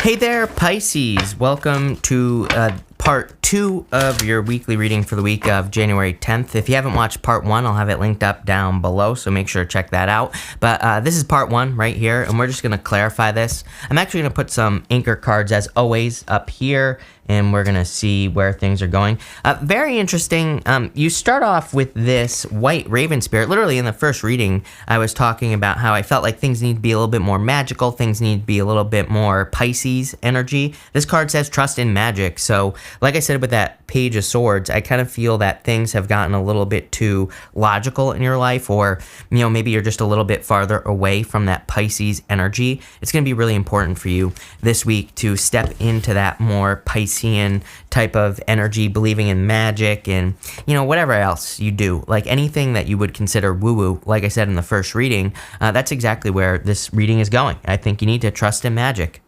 Hey there, Pisces. Welcome to part 2 of your weekly reading for the week of January 10th. If you haven't watched part 1, I'll have it linked up down below, so make sure to check that out. But this is part 1 right here, and we're just going to clarify this. I'm actually going to put some anchor cards, as always, up here, and we're going to see where things are going. Very interesting. You start off with this white raven spirit. Literally, in the first reading, I was talking about how I felt like things need to be a little bit more magical. Things need to be a little bit more Pisces energy. This card says trust in magic. So, like I said with that Page of Swords, I kind of feel that things have gotten a little bit too logical in your life, or, you know, maybe you're just a little bit farther away from that Pisces energy. It's going to be really important for you this week to step into that more Piscean type of energy, believing in magic and, you know, whatever else you do, like anything that you would consider woo-woo. Like I said in the first reading, that's exactly where this reading is going. I think you need to trust in magic.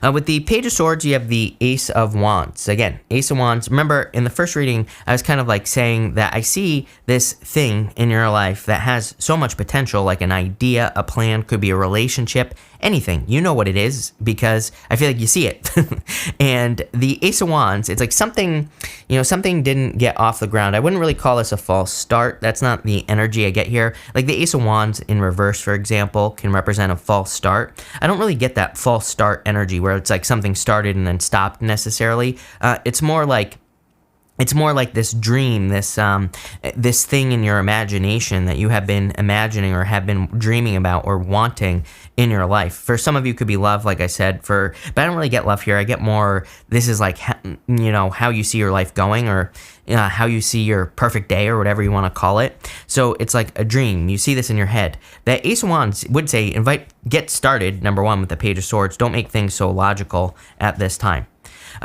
With the Page of Swords, you have the Ace of Wands. Again, Ace of Wands. Remember, in the first reading, I was kind of like saying that I see this thing in your life that has so much potential, like an idea, a plan, could be a relationship, anything. You know what it is because I feel like you see it. And the Ace of Wands, it's like something, you know, something didn't get off the ground. I wouldn't really call this a false start. That's not the energy I get here. Like the Ace of Wands in reverse, for example, can represent a false start. I don't really get that false start energy where it's like something started and then stopped necessarily. It's more like this dream, this thing in your imagination that you have been imagining or have been dreaming about or wanting in your life. For some of you, it could be love, like I said. But I don't really get love here. I get more. This is like, you know, how you see your life going, or how you see your perfect day, or whatever you want to call it. So it's like a dream. You see this in your head. The Ace of Wands would say, get started. Number 1 with the Page of Swords. Don't make things so logical at this time.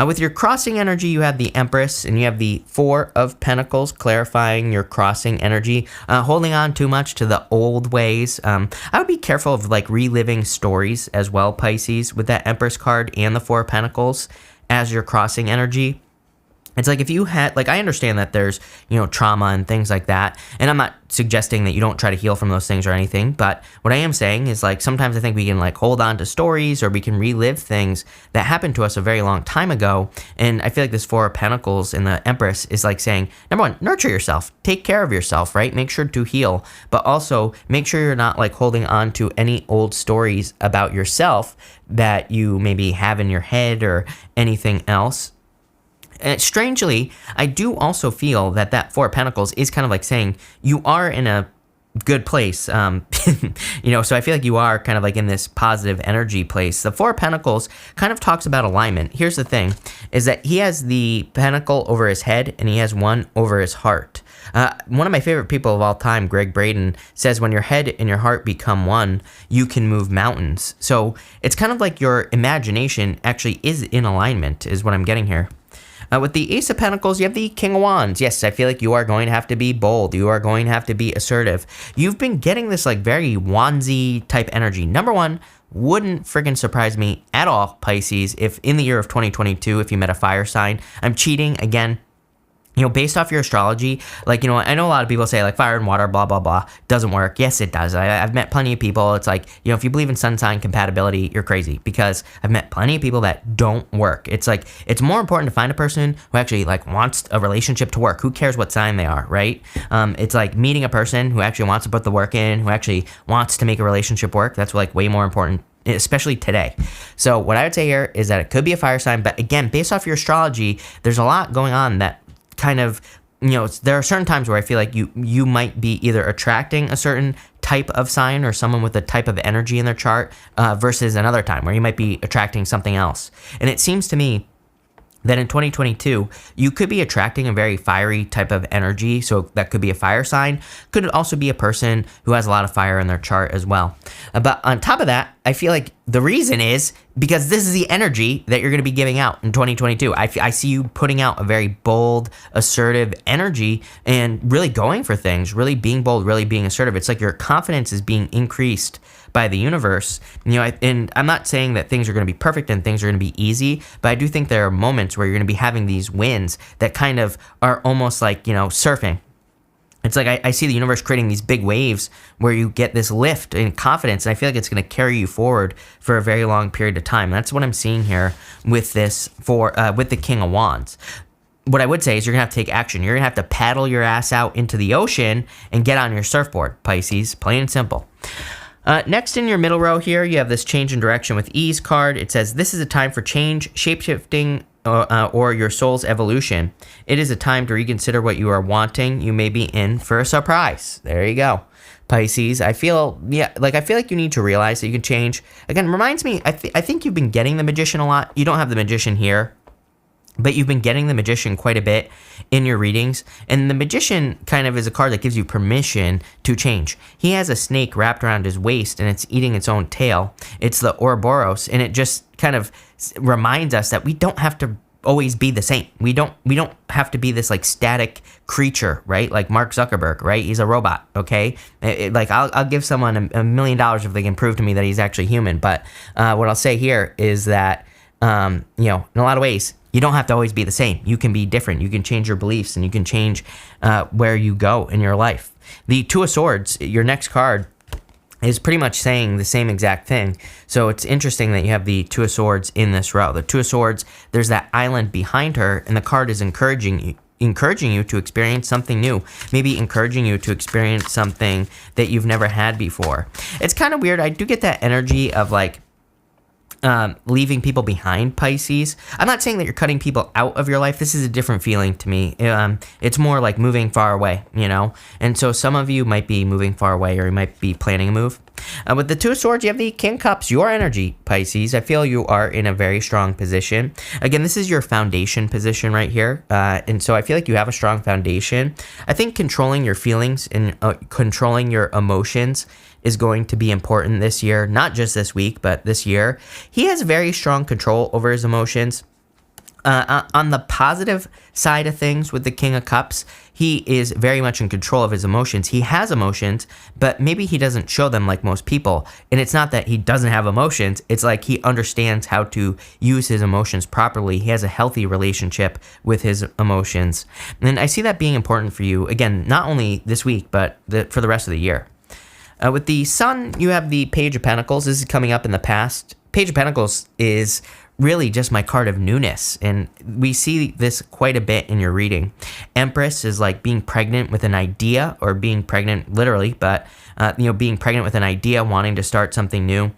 With your crossing energy, you have the Empress, and you have the Four of Pentacles, clarifying your crossing energy, holding on too much to the old ways. I would be careful of like reliving stories as well, Pisces, with that Empress card and the Four of Pentacles as your crossing energy. It's like if you had, like, I understand that there's, you know, trauma and things like that, and I'm not suggesting that you don't try to heal from those things or anything, but what I am saying is, like, sometimes I think we can, like, hold on to stories, or we can relive things that happened to us a very long time ago, and I feel like this Four of Pentacles in the Empress is, like, saying, number 1, nurture yourself, take care of yourself, right? Make sure to heal, but also make sure you're not, like, holding on to any old stories about yourself that you maybe have in your head or anything else. Strangely, I do also feel that that Four of Pentacles is kind of like saying you are in a good place, you know, so I feel like you are kind of like in this positive energy place. The Four of Pentacles kind of talks about alignment. Here's the thing, is that he has the pentacle over his head and he has one over his heart. One of my favorite people of all time, Greg Braden, says when your head and your heart become one, you can move mountains. So it's kind of like your imagination actually is in alignment, is what I'm getting here. With the Ace of Pentacles, you have the King of Wands. Yes, I feel like you are going to have to be bold. You are going to have to be assertive. You've been getting this like very Wandsy type energy. Number 1, wouldn't friggin' surprise me at all, Pisces, if in the year of 2022, if you met a fire sign. I'm cheating again. You know, based off your astrology, like, you know, I know a lot of people say, like, fire and water, blah, blah, blah, doesn't work. Yes, it does. I've met plenty of people. It's like, you know, if you believe in sun sign compatibility, you're crazy, because I've met plenty of people that don't work. It's like, it's more important to find a person who actually, like, wants a relationship to work. Who cares what sign they are, right? It's like meeting a person who actually wants to put the work in, who actually wants to make a relationship work. That's, like, way more important, especially today. So what I would say here is that it could be a fire sign, but again, based off your astrology, there's a lot going on that kind of, you know, there are certain times where I feel like you might be either attracting a certain type of sign or someone with a type of energy in their chart versus another time where you might be attracting something else. And it seems to me that in 2022, you could be attracting a very fiery type of energy. So that could be a fire sign. Could also be a person who has a lot of fire in their chart as well. But on top of that, I feel like the reason is because this is the energy that you're going to be giving out in 2022. I see you putting out a very bold, assertive energy and really going for things, really being bold, really being assertive. It's like your confidence is being increased by the universe. You know, and I'm not saying that things are going to be perfect and things are going to be easy, but I do think there are moments where you're going to be having these wins that kind of are almost like, you know, surfing. It's like I see the universe creating these big waves where you get this lift in confidence, and I feel like it's going to carry you forward for a very long period of time. That's what I'm seeing here with this with the King of Wands. What I would say is you're going to have to take action. You're going to have to paddle your ass out into the ocean and get on your surfboard, Pisces, plain and simple. Next in your middle row here, you have this change in direction with ease card. It says, this is a time for change, shapeshifting, or your soul's evolution. It is a time to reconsider what you are wanting. You may be in for a surprise. There you go, Pisces. I feel like you need to realize that you can change. Again, reminds me, I think you've been getting the Magician a lot. You don't have the Magician here, but you've been getting the Magician quite a bit in your readings. And the Magician kind of is a card that gives you permission to change. He has a snake wrapped around his waist and it's eating its own tail. It's the Ouroboros, and it just kind of reminds us that we don't have to always be the same. We don't have to be this like static creature, right? Like Mark Zuckerberg, right? He's a robot, okay? Like I'll give someone $1 million if they can prove to me that he's actually human. But what I'll say here is that, in a lot of ways, you don't have to always be the same. You can be different. You can change your beliefs, and you can change where you go in your life. The Two of Swords, your next card, is pretty much saying the same exact thing. So it's interesting that you have the Two of Swords in this row. The Two of Swords, there's that island behind her, and the card is encouraging you to experience something new, maybe encouraging you to experience something that you've never had before. It's kind of weird. I do get that energy of like leaving people behind, Pisces. I'm not saying that you're cutting people out of your life. This is a different feeling to me. It's more like moving far away, And so some of you might be moving far away, or you might be planning a move. With the Two of Swords, you have the King of Cups, your energy, Pisces. I feel you are in a very strong position. Again, this is your foundation position right here. And so I feel like you have a strong foundation. I think controlling your feelings and controlling your emotions is going to be important this year, not just this week, but this year. He has very strong control over his emotions. On the positive side of things with the King of Cups, he is very much in control of his emotions. He has emotions, but maybe he doesn't show them like most people. And it's not that he doesn't have emotions. It's like he understands how to use his emotions properly. He has a healthy relationship with his emotions. And I see that being important for you, again, not only this week, but for the rest of the year. With the Sun, you have the Page of Pentacles. This is coming up in the past. Page of Pentacles is really just my card of newness, and we see this quite a bit in your reading. Empress is like being pregnant with an idea, or being pregnant literally, but being pregnant with an idea, wanting to start something new.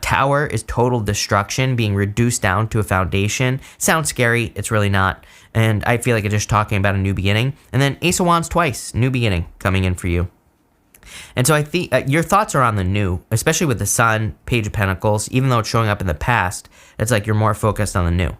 Tower is total destruction, being reduced down to a foundation. Sounds scary, it's really not, and I feel like it's just talking about a new beginning. And then Ace of Wands twice, new beginning coming in for you. And so I think your thoughts are on the new, especially with the Sun, Page of Pentacles. Even though it's showing up in the past, it's like you're more focused on the new.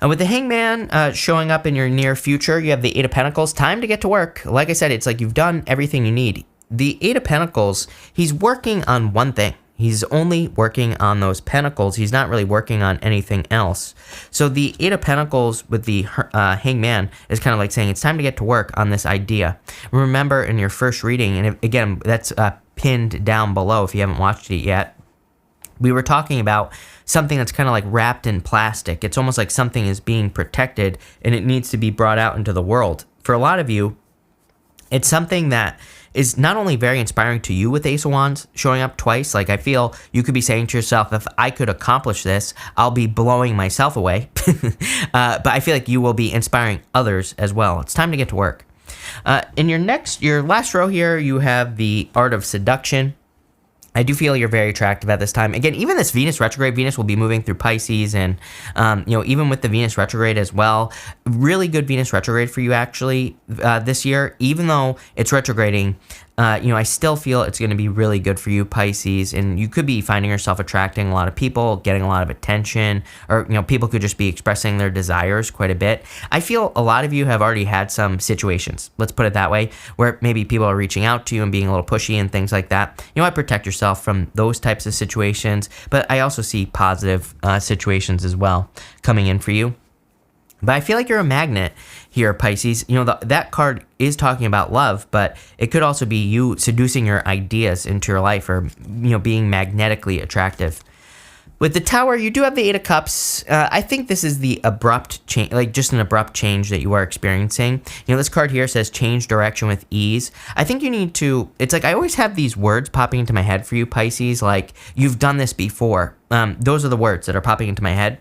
With the Hangman showing up in your near future, you have the Eight of Pentacles. Time to get to work. Like I said, it's like you've done everything you need. The Eight of Pentacles, he's working on one thing. He's only working on those pentacles. He's not really working on anything else. So the Eight of Pentacles with the Hangman is kind of like saying it's time to get to work on this idea. Remember in your first reading, and again, that's pinned down below if you haven't watched it yet, we were talking about something that's kind of like wrapped in plastic. It's almost like something is being protected and it needs to be brought out into the world. For a lot of you, it's something that is not only very inspiring to you with Ace of Wands showing up twice. Like I feel you could be saying to yourself, if I could accomplish this, I'll be blowing myself away. But I feel like you will be inspiring others as well. It's time to get to work. In your last row here, you have the Art of Seduction. I do feel you're very attractive at this time. Again, even this Venus retrograde, Venus will be moving through Pisces, and even with the Venus retrograde as well, really good Venus retrograde for you actually this year. Even though it's retrograding, I still feel it's going to be really good for you, Pisces, and you could be finding yourself attracting a lot of people, getting a lot of attention, or people could just be expressing their desires quite a bit. I feel a lot of you have already had some situations, let's put it that way, where maybe people are reaching out to you and being a little pushy and things like that. I protect yourself from those types of situations, but I also see positive situations as well coming in for you. But I feel like you're a magnet here, Pisces. That card is talking about love, but it could also be you seducing your ideas into your life, or being magnetically attractive. With the Tower, you do have the Eight of Cups. I think this is the abrupt change, like just an abrupt change that you are experiencing. You know, this card here says change direction with ease. I think you need to, it's like I always have these words popping into my head for you, Pisces, like you've done this before. Those are the words that are popping into my head.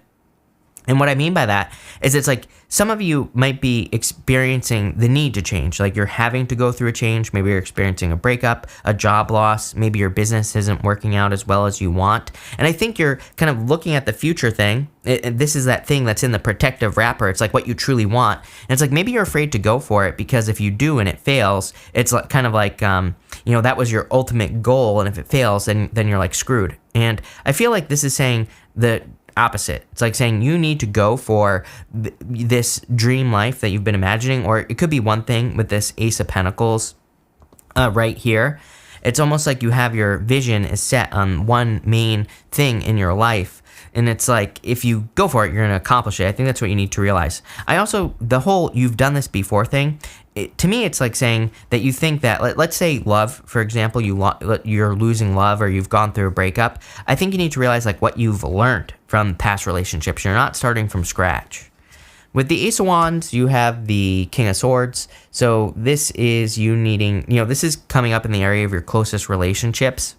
And what I mean by that is it's like some of you might be experiencing the need to change. Like you're having to go through a change. Maybe you're experiencing a breakup, a job loss. Maybe your business isn't working out as well as you want. And I think you're kind of looking at the future thing. This is that thing that's in the protective wrapper. It's like what you truly want. And it's like maybe you're afraid to go for it because if you do and it fails, it's like, kind of like, you know, that was your ultimate goal. And if it fails, then you're like screwed. And I feel like this is saying that opposite. It's like saying you need to go for this dream life that you've been imagining, or it could be one thing with this Ace of Pentacles right here. It's almost like you have your vision is set on one main thing in your life. And it's like, if you go for it, you're going to accomplish it. I think that's what you need to realize. I also, the whole you've done this before thing, to me, it's like saying that you think that, let's say love, for example, you're losing love or you've gone through a breakup. I think you need to realize like what you've learned from past relationships. You're not starting from scratch. With the Ace of Wands, you have the King of Swords. So this is you needing, you know, this is coming up in the area of your closest relationships.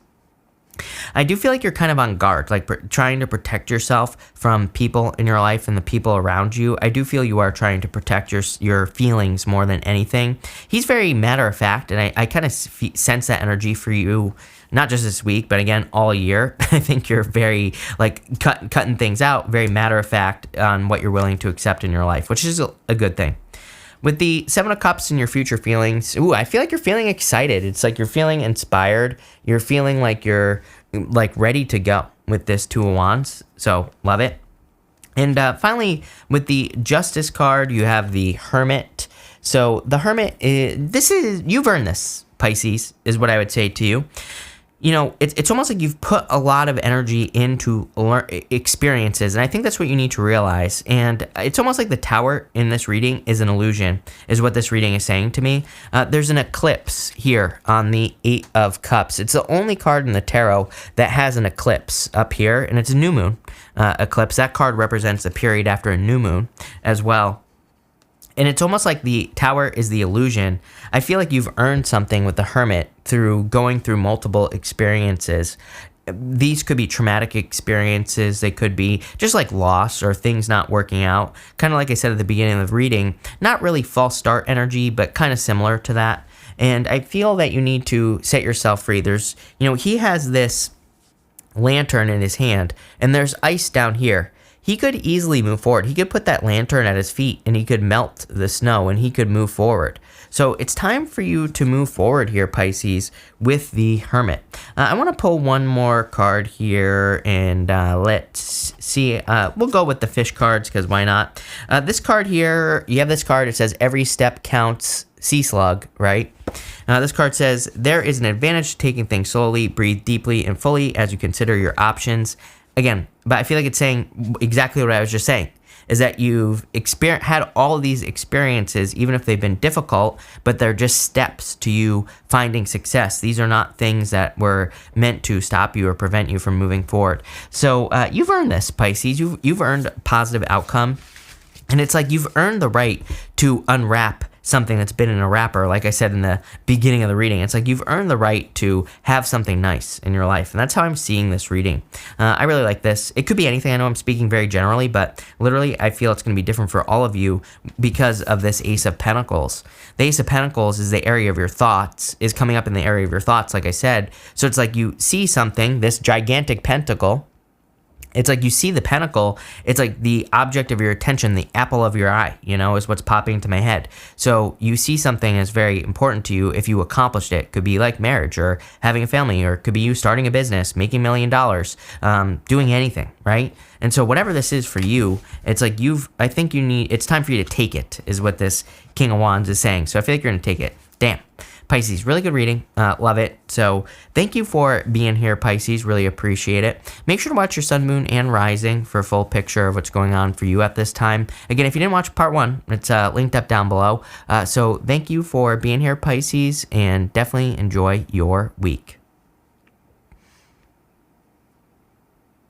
I do feel like you're kind of on guard, like trying to protect yourself from people in your life and the people around you. I do feel you are trying to protect your feelings more than anything. He's very matter of fact, and I kind of sense that energy for you, not just this week, but again, all year. I think you're very, like, cutting things out, very matter of fact on what you're willing to accept in your life, which is a good thing. With the Seven of Cups and your future feelings, I feel like you're feeling excited. It's like you're feeling inspired. You're feeling like you're like ready to go with this Two of Wands. So love it. And finally, with the Justice card, you have the Hermit. So the Hermit, you've earned this, Pisces, is what I would say to you. You know, it's almost like you've put a lot of energy into experiences, and I think that's what you need to realize. And it's almost like the Tower in this reading is an illusion, is what this reading is saying to me. There's an eclipse here on the Eight of Cups. It's the only card in the tarot that has an eclipse up here, and it's a new moon eclipse. That card represents the period after a new moon as well. And it's almost like the Tower is the illusion. I feel like you've earned something with the Hermit through going through multiple experiences. These could be traumatic experiences. They could be just like loss or things not working out. Kind of like I said at the beginning of the reading, not really false start energy, but kind of similar to that. And I feel that you need to set yourself free. There's, you know, he has this lantern in his hand and there's ice down here. He could easily move forward. He could put that lantern at his feet and he could melt the snow and he could move forward. So it's time for you to move forward here, Pisces, with the Hermit. I want to pull one more card here and let's see. We'll go with the fish cards because why not? This card here, you have this card. It says every step counts, sea slug, right? This card says there is an advantage to taking things slowly. Breathe deeply and fully as you consider your options. Again, but I feel like it's saying exactly what I was just saying, is that you've had all of these experiences, even if they've been difficult, but they're just steps to you finding success. These are not things that were meant to stop you or prevent you from moving forward. So you've earned this, Pisces. You've earned a positive outcome. And it's like you've earned the right to unwrap something that's been in a wrapper, like I said in the beginning of the reading. It's like you've earned the right to have something nice in your life, and that's how I'm seeing this reading. I really like this. It could be anything. I know I'm speaking very generally, but literally I feel it's going to be different for all of you because of this Ace of Pentacles. The Ace of Pentacles is the area of your thoughts, is coming up in the area of your thoughts, like I said. So it's like you see something, this gigantic pentacle. It's like you see the pentacle, it's like the object of your attention, the apple of your eye, you know, is what's popping into my head. So you see something that's very important to you if you accomplished it. Could be like marriage or having a family, or it could be you starting a business, making $1 million, doing anything, right? And so whatever this is for you, it's like it's time for you to take it, is what this King of Wands is saying. So I feel like you're going to take it. Damn. Pisces, really good reading. Love it. So thank you for being here, Pisces. Really appreciate it. Make sure to watch your sun, moon, and rising for a full picture of what's going on for you at this time. Again, if you didn't watch part 1, it's linked up down below. So thank you for being here, Pisces, and definitely enjoy your week.